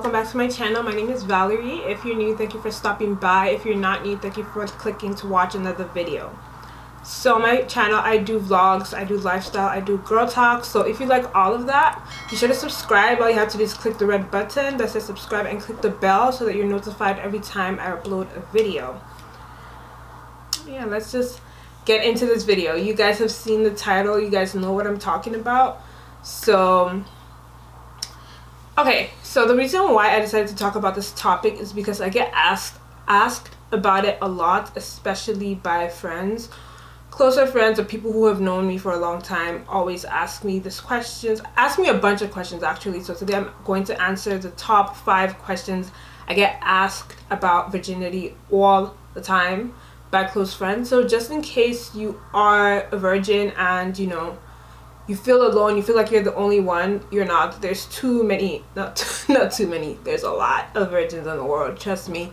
welcome back to my channel. My name is Valerie. If you're new, thank you for stopping by. If you're not new, thank you for clicking to watch another video. So my channel, I do vlogs, I do lifestyle, I do girl talk. So if you like all of that, be sure to subscribe. All you have to do is click the red button that says subscribe and click the bell so that you're notified every time I upload a video. Yeah, let's just get into this video. You guys have seen the title, you guys know what I'm talking about. So okay, so the reason why I decided to talk about this topic is because I get asked about it a lot, especially by friends, closer friends, or people who have known me for a long time. Always ask me a bunch of questions actually. So today I'm going to answer the top 5 questions I get asked about virginity all the time by close friends. So just in case you are a virgin and you know you feel alone, you feel like you're the only one, you're not. There's too many, not too many, there's a lot of virgins in the world, trust me.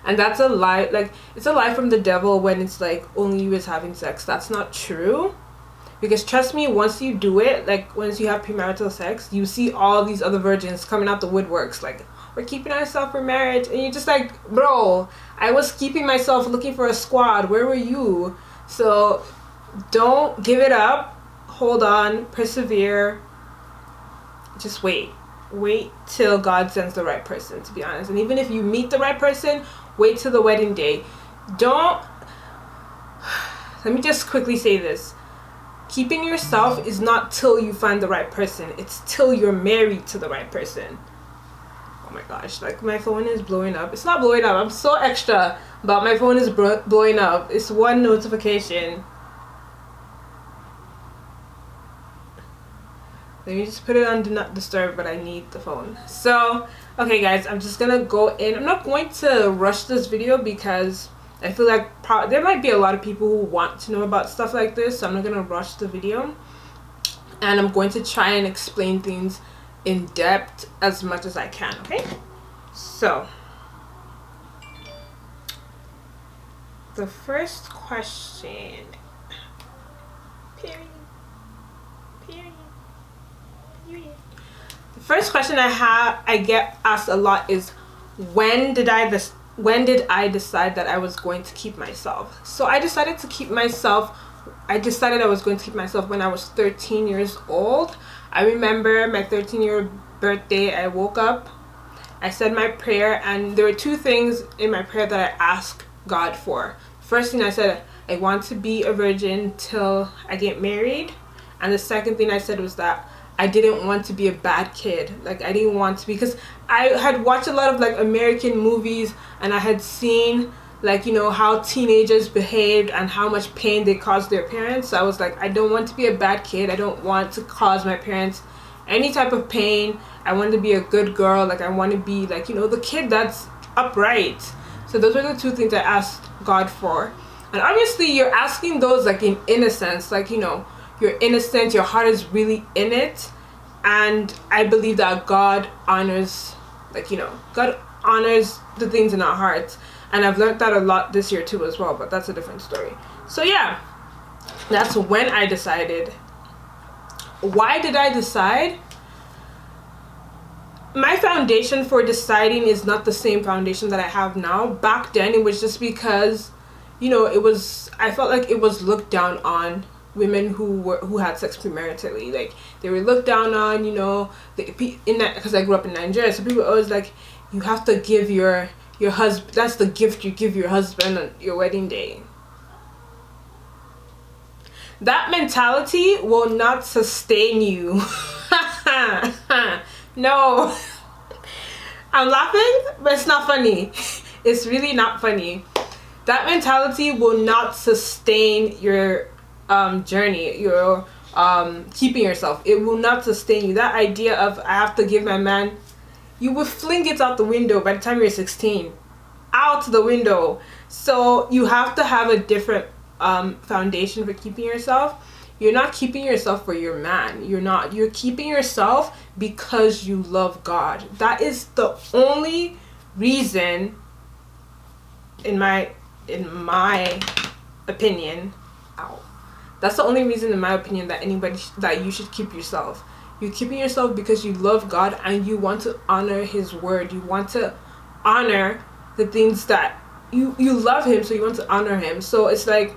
And that's a lie. Like, it's a lie from the devil when it's like only you is having sex. That's not true, because trust me, once you do it, like once you have premarital sex, you see all these other virgins coming out the woodworks like, we're keeping ourselves for marriage. And you're just like, bro, I was keeping myself looking for a squad, where were you? So don't give it up. Hold on, persevere, just wait till God sends the right person, to be honest. And even if you meet the right person, wait till the wedding day. Let me just quickly say this: keeping yourself is not till you find the right person, it's till you're married to the right person. Oh my gosh, like my phone is blowing up. It's not blowing up, I'm so extra, but my phone is blowing up. It's one notification. Let me just put it on do not disturb, but I need the phone. So, okay guys, I'm just gonna go in. I'm not going to rush this video because I feel like there might be a lot of people who want to know about stuff like this, so I'm not gonna rush the video. And I'm going to try and explain things in depth as much as I can, okay? So, the first question, the first question I get asked a lot is, when did I decide that I was going to keep myself? So I decided I was going to keep myself when I was 13 years old. I remember my 13-year birthday. I woke up, I said my prayer, and there were 2 things in my prayer that I asked God for. First thing I said, I want to be a virgin till I get married. And the second thing I said was that I didn't want to be a bad kid. Like, I didn't want to, because I had watched a lot of like American movies, and I had seen like, you know, how teenagers behaved and how much pain they caused their parents. So I was like, I don't want to be a bad kid. I don't want to cause my parents any type of pain. I want to be a good girl. Like, I want to be like, you know, the kid that's upright. So those were the 2 things I asked God for. And obviously you're asking those like in innocence, like, you know, you're innocent, your heart is really in it. And I believe that God honors, like, you know, God honors the things in our hearts. And I've learned that a lot this year too as well, but that's a different story. So yeah, that's when I decided. Why did I decide? My foundation for deciding is not the same foundation that I have now. Back then it was just because, you know, I felt like it was looked down on. Women who had sex premaritally, like, they were looked down on, you know, because I grew up in Nigeria, so people were always like, you have to give your husband, that's the gift you give your husband on your wedding day. That mentality will not sustain you. No. I'm laughing, but it's not funny. It's really not funny. That mentality will not sustain your journey, your keeping yourself. It will not sustain you. That idea of, I have to give my man, you will fling it out the window by the time you're 16. Out the window. So you have to have a different foundation for keeping yourself. You're not keeping yourself for your man. You're keeping yourself because you love God. That is the only reason, in my opinion. That's the only reason, in my opinion, that you should keep yourself. You're keeping yourself because you love God and you want to honor His word. You want to honor the things that you love Him, so you want to honor Him. So it's like,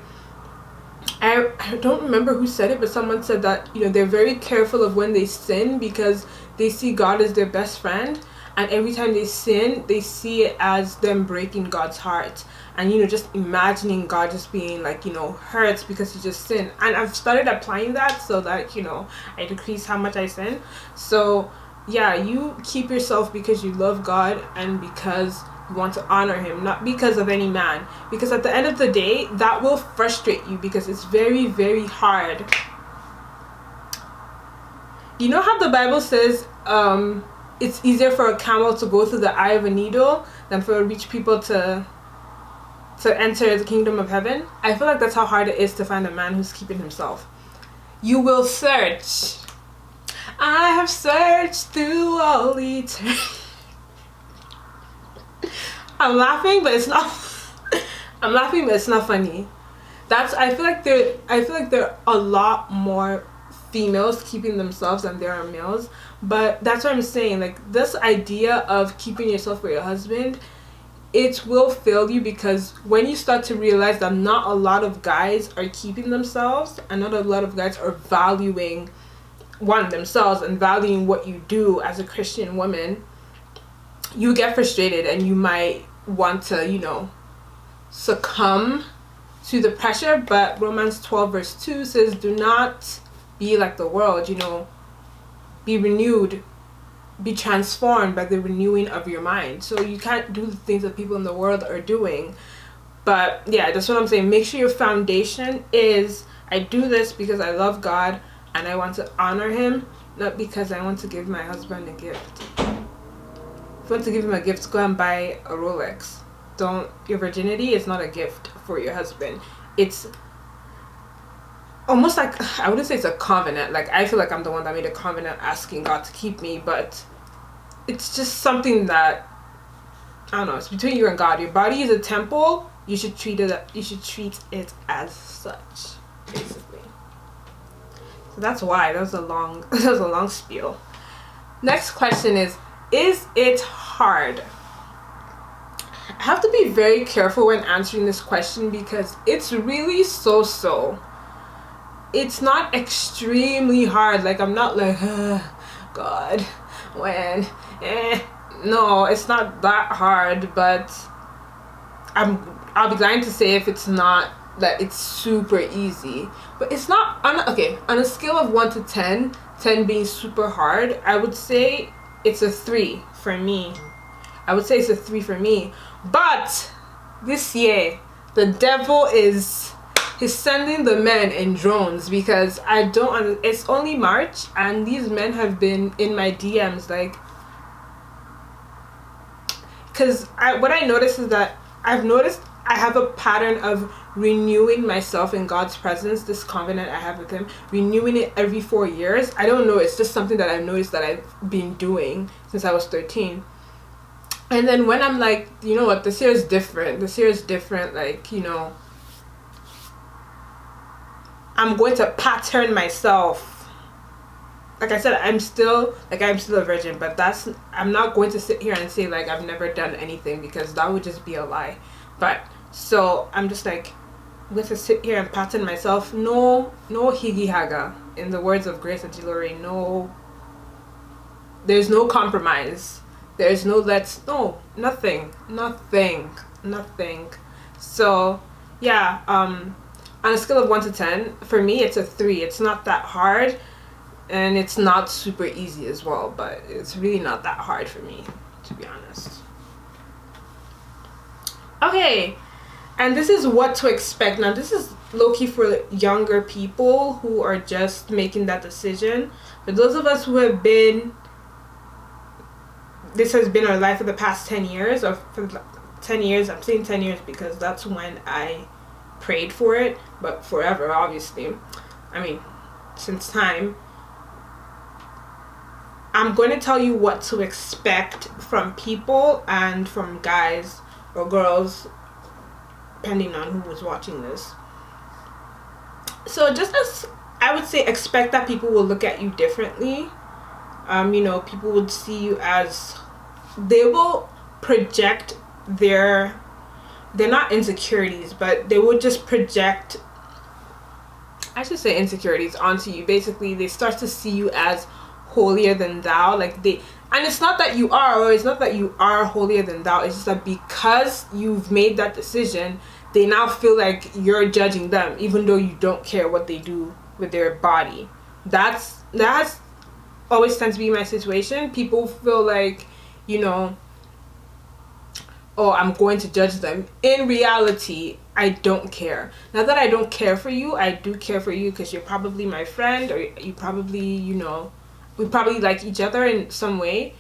I don't remember who said it, but someone said that, they're very careful of when they sin because they see God as their best friend, and every time they sin, they see it as them breaking God's heart, and just imagining God just being like, hurt because he just sinned. And I've started applying that so that, I decrease how much I sin. So yeah, you keep yourself because you love God and because you want to honor Him, not because of any man. Because at the end of the day, that will frustrate you because it's very, very hard. You know how the Bible says it's easier for a camel to go through the eye of a needle than for rich people to enter the kingdom of heaven? I feel like that's how hard it is to find a man who's keeping himself. You will search. I have searched through all eternity. I'm laughing, but it's not. I'm laughing, but it's not funny. I feel like there are a lot more females keeping themselves than there are males. But that's what I'm saying. Like, this idea of keeping yourself for your husband, it will fail you, because when you start to realize that not a lot of guys are keeping themselves and not a lot of guys are valuing themselves and valuing what you do as a Christian woman, you get frustrated and you might want to, succumb to the pressure. But Romans 12 verse 2 says, do not be like the world, be renewed, be transformed by the renewing of your mind. So you can't do the things that people in the world are doing. But yeah, that's what I'm saying. Make sure your foundation is, I do this because I love God and I want to honor Him, not because I want to give my husband a gift. If you want to give him a gift, go and buy a Rolex. Your virginity is not a gift for your husband. It's almost like, I wouldn't say it's a covenant. Like, I feel like I'm the one that made a covenant asking God to keep me, but it's just something that, I don't know, it's between you and God. Your body is a temple. You should treat it as such, basically. So that's why that was a long spiel. Next question is it hard? I have to be very careful when answering this question because it's really so. It's not extremely hard. Like, I'm not like, God, when, no, it's not that hard, but I'll be lying to say if it's not that it's super easy. But it's not, on a scale of 1 to 10, 10 being super hard, I would say it's a 3 for me. But this year, the devil he's sending the men in drones, because it's only March and these men have been in my DMs, like, because what I noticed is that I have a pattern of renewing myself in God's presence, this covenant I have with Him, renewing it every 4 years. I don't know, it's just something that I've noticed that I've been doing since I was 13. And then when I'm like, you know what, this year is different, like, I'm going to pattern myself. Like I said, I'm still a virgin, but I'm not going to sit here and say like I've never done anything, because that would just be a lie. But so I'm just like, I'm going to sit here and pattern myself. No higi haga, in the words of Grace Ajilore. No, there's no compromise. There's no nothing. So yeah, on a scale of 1 to 10, for me it's a 3. It's not that hard, and it's not super easy as well, but it's really not that hard for me, to be honest. Okay, and this is what to expect. Now, this is low-key for younger people who are just making that decision. For those of us who have this has been our life for the past 10 years, or for 10 years, I'm saying 10 years because that's when I prayed for it, but forever, obviously. I mean, since time. I'm going to tell you what to expect from people and from guys or girls, depending on who was watching this. So just as I would say, expect that people will look at you differently. People would see you as, they will project they're not insecurities, but they would just project, I should say, insecurities onto you. Basically, they start to see you as holier than thou. And it's not that you are, or it's not that you are holier than thou. It's just that because you've made that decision, they now feel like you're judging them, even though you don't care what they do with their body. That's always tends to be my situation. People feel like, oh, I'm going to judge them. In reality, I don't care. Not that I don't care for you. I do care for you because you're probably my friend, or you probably, we probably like each other in some way.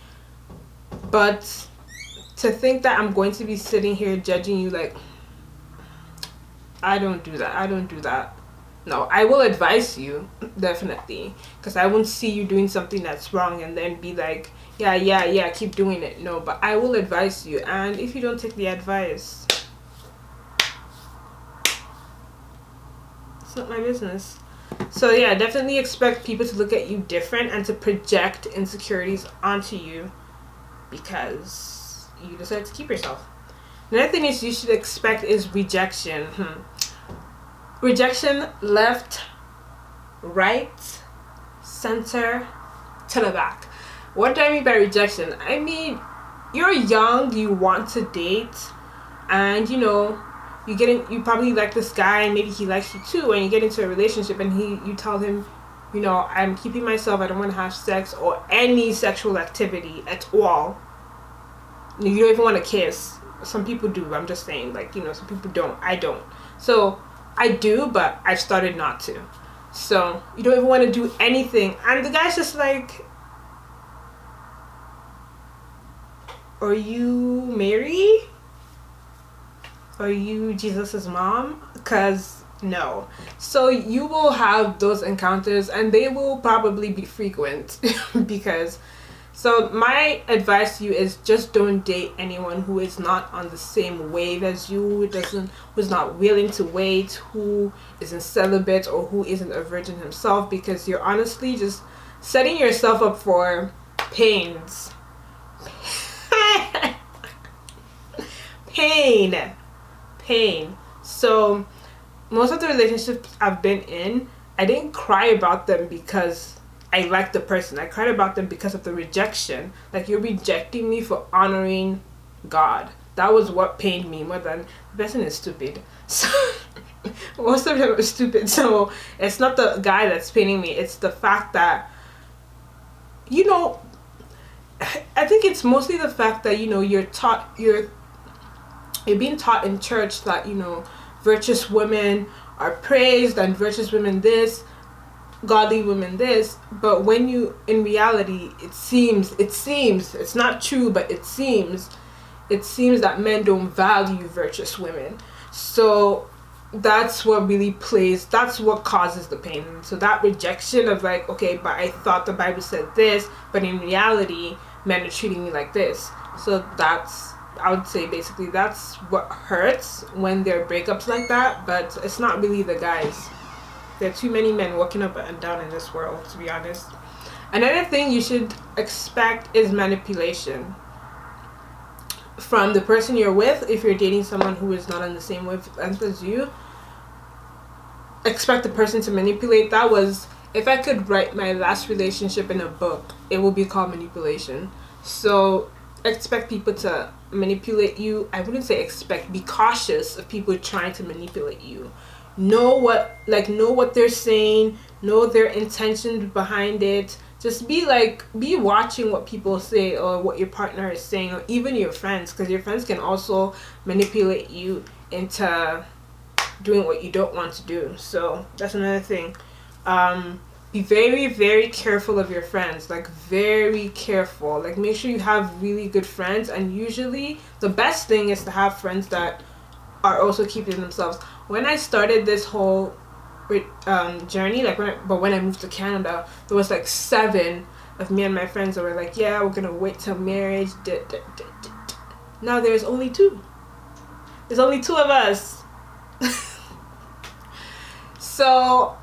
But to think that I'm going to be sitting here judging you, like, I don't do that. No, I will advise you, definitely, because I won't see you doing something that's wrong and then be like, yeah, keep doing it. No, but I will advise you, and if you don't take the advice, it's not my business. So yeah, definitely expect people to look at you different and to project insecurities onto you because you decide to keep yourself. Another thing is you should expect is rejection. Rejection left, right, center, to the back. What do I mean by rejection? I mean, you're young, you want to date, and you probably like this guy, and maybe he likes you too, and you get into a relationship, and you tell him, I'm keeping myself, I don't want to have sex or any sexual activity at all. You don't even want to kiss. Some people do, I'm just saying, some people don't. I don't. So I do, but I've started not to. So you don't even want to do anything, and the guy's just like, are you Mary? Are you Jesus's mom? Because no. So you will have those encounters, and they will probably be frequent because. So my advice to you is just don't date anyone who is not on the same wave as you, who's not willing to wait, who isn't celibate, or who isn't a virgin himself, because you're honestly just setting yourself up for pains. Pain. So most of the relationships I've been in, I didn't cry about them because I like the person. I cried about them because of the rejection. Like, you're rejecting me for honoring God. That was what pained me more than the person is stupid. So most of them are stupid. So it's not the guy that's paining me. It's the fact that, I think it's mostly the fact that, you're being taught in church that, virtuous women are praised and virtuous women this, godly women this, but when in reality, it seems, it's not true, but it seems that men don't value virtuous women. So that's what causes the pain. So that rejection of like, okay, but I thought the Bible said this, but in reality, men are treating me like this. So I would say basically that's what hurts when there are breakups like that, but it's not really the guys. There are too many men walking up and down in this world, to be honest. Another thing you should expect is manipulation from the person you're with. If you're dating someone who is not on the same wavelength as you, expect the person to manipulate. If I could write my last relationship in a book, it would be called manipulation. So expect people to manipulate you. I wouldn't say expect, be cautious of people trying to manipulate you. Know what they're saying, know their intentions behind it. Just be watching what people say, or what your partner is saying, or even your friends, because your friends can also manipulate you into doing what you don't want to do. So that's another thing. Be very, very careful of your friends, very careful. Make sure you have really good friends, and usually the best thing is to have friends that are also keeping themselves. When I started this whole journey, when I moved to Canada, there was 7 of me and my friends that were like, yeah, we're gonna wait till marriage. Now there's only 2. There's only 2 of us. So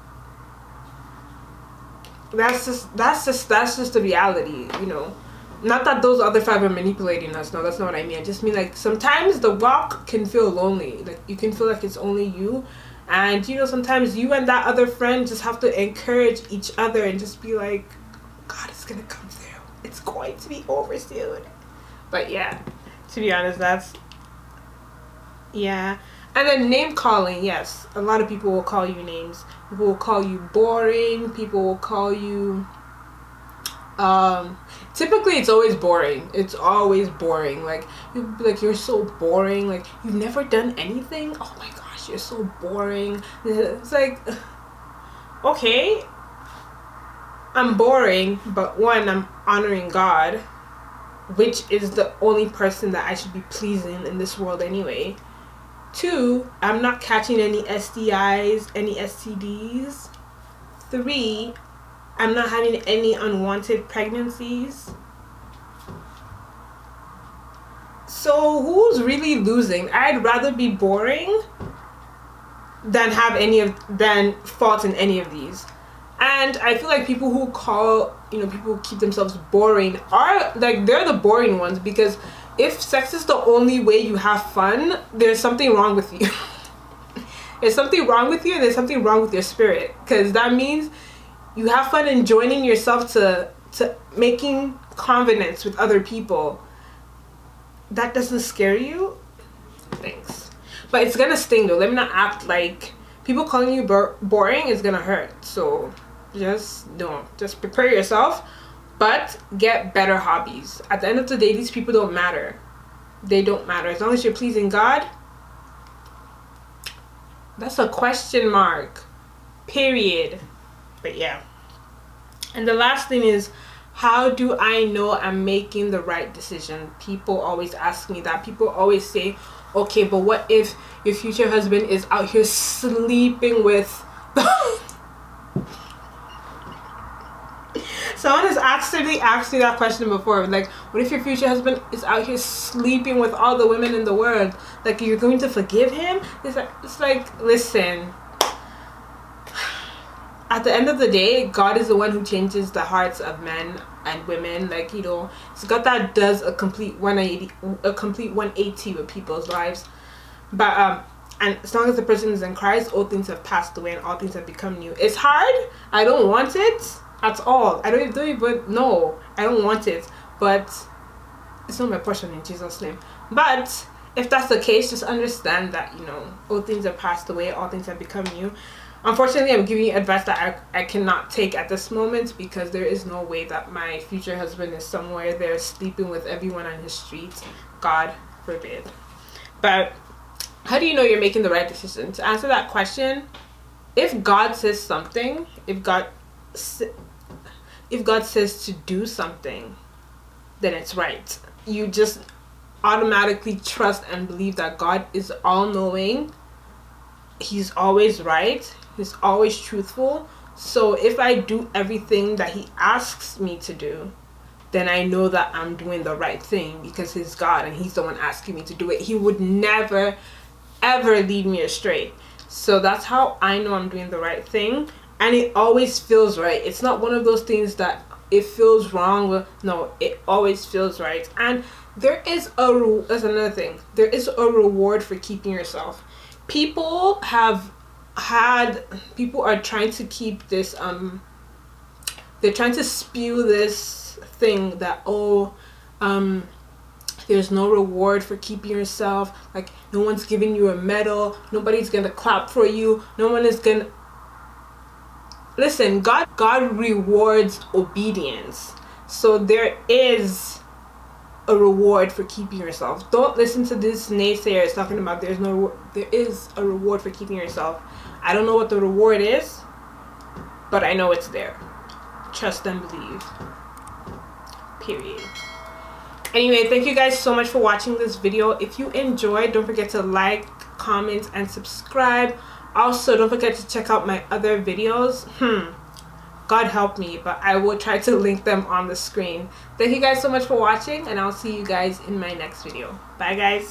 that's just the reality, you know. Not that those other five are manipulating us. No, that's not what I mean. I just mean like sometimes the walk can feel lonely. Like you can feel like it's only you, and you know sometimes you and that other friend just have to encourage each other and just be like, God is gonna come through. It's going to be over soon. But yeah, to be honest, that's yeah. And then name calling, yes. A lot of people will call you names. People will call you boring. People will call you typically it's always boring. It's always boring. Like people be like, you're so boring, like you've never done anything. Oh my gosh, you're so boring. It's like, okay, I'm boring, but one, I'm honoring God, which is the only person that I should be pleasing in this world anyway. Two, I'm not catching any STIs, any STDs. Three, I'm not having any unwanted pregnancies. So who's really losing? I'd rather be boring than fault in any of these. And I feel like people who call, you know, people who keep themselves boring are like, they're the boring ones, because if sex is the only way you have fun, there's something wrong with you. There's something wrong with you, and there's something wrong with your spirit, because that means you have fun enjoying yourself to making confidence with other people. That doesn't scare you? Thanks. But it's gonna sting though. Let me not act like people calling you boring is gonna hurt. So just don't. Just prepare yourself, but get better hobbies. At the end of the day, these people don't matter. They don't matter. As long as you're pleasing God, that's a question mark. Period. But yeah. And the last thing is, how do I know I'm making the right decision? People always ask me that. People always say, okay, but what if your future husband is out here sleeping with someone has actually asked me that question before. Like, what if your future husband is out here sleeping with all the women in the world? Like, you're going to forgive him? It's like, listen, at the end of the day, God is the one who changes the hearts of men and women. Like, you know, it's God that does a complete 180 with people's lives. But and as long as the person is in Christ, all things have passed away and all things have become new. It's hard. I don't want it at all. I don't want it. But it's not my portion in Jesus' name. But if that's the case, just understand that, you know, all things have passed away, all things have become new. Unfortunately, I'm giving you advice that I cannot take at this moment, because there is no way that my future husband is somewhere there sleeping with everyone on his street. God forbid. But how do you know you're making the right decision? To answer that question, if God says something, if God says to do something, then it's right. You just automatically trust and believe that God is all-knowing. He's always right. He's always truthful. So if I do everything that he asks me to do, then I know that I'm doing the right thing, because he's God and he's the one asking me to do it. He would never, ever lead me astray. So that's how I know I'm doing the right thing. And it always feels right. It's not one of those things that it feels wrong. No, it always feels right. And that's another thing. There is a reward for keeping yourself. People are trying to keep this they're trying to spew this thing that there's no reward for keeping yourself, like no one's giving you a medal, nobody's gonna clap for you, no one is gonna listen. God rewards obedience, so there is a reward for keeping yourself. Don't listen to this naysayers talking about there is a reward for keeping yourself. I don't know what the reward is, but I know it's there. Trust and believe. Period. Anyway, thank you guys so much for watching this video. If you enjoyed, don't forget to like, comment, and subscribe. Also, don't forget to check out my other videos. God help me, but I will try to link them on the screen. Thank you guys so much for watching, and I'll see you guys in my next video. Bye, guys.